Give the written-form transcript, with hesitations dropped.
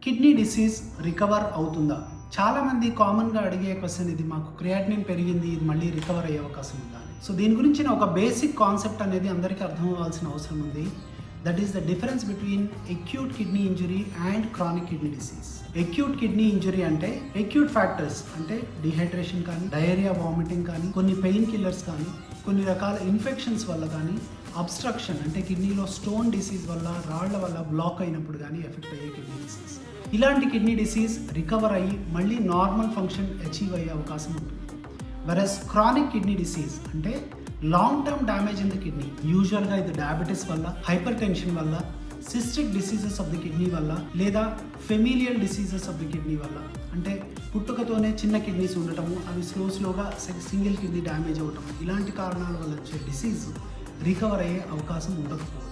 Kidney disease recover అవుతుందా? చాలామంది కామన్గా అడిగే క్వశ్చన్ ఇది. మాకు క్రియాటినిన్ పెరిగింది, ఇది మళ్ళీ రికవర్ అయ్యే అవకాశం ఉందా అని. సో దీని గురించిన ఒక బేసిక్ కాన్సెప్ట్ అనేది అందరికీ అర్థం అవ్వాల్సిన అవసరం ఉంది. That is the difference between acute kidney injury and chronic kidney disease. Acute kidney injury అంటే అక్యూట్ ఫ్యాక్టర్స్ అంటే డిహైడ్రేషన్ కానీ, డయేరియా, వామిటింగ్ కానీ, కొన్ని పెయిన్ కిల్లర్స్ కానీ, కొన్ని రకాల ఇన్ఫెక్షన్స్ వల్ల కానీ, అబ్స్ట్రక్షన్ అంటే కిడ్నీలో స్టోన్ డిసీజ్ వల్ల, రాళ్ల వల్ల బ్లాక్ అయినప్పుడు కానీ ఎఫెక్ట్ అయ్యే కిడ్నీ డిసీజ్. ఇలాంటి కిడ్నీ డిసీజ్ రికవర్ అయ్యి మళ్ళీ నార్మల్ ఫంక్షన్ అచీవ్ అయ్యే అవకాశం ఉంటుంది. వెరస్ క్రానిక్ కిడ్నీ డిసీజ్ అంటే long term damage in the kidney. యూజువల్గా ఇది డయాబెటీస్ వల్ల, హైపర్ టెన్షన్ వల్ల, cystic diseases of the kidney వల్ల, లేదా familial diseases of the kidney వల్ల. అంటే పుట్టుకతోనే చిన్న కిడ్నీస్ ఉండటము, అవి స్లోగా సింగిల్ కిడ్నీ డ్యామేజ్ అవ్వటం, ఇలాంటి కారణాల వల్ల వచ్చే డిసీజ్ రికవర్ అయ్యే అవకాశం ఉండకపోవచ్చు.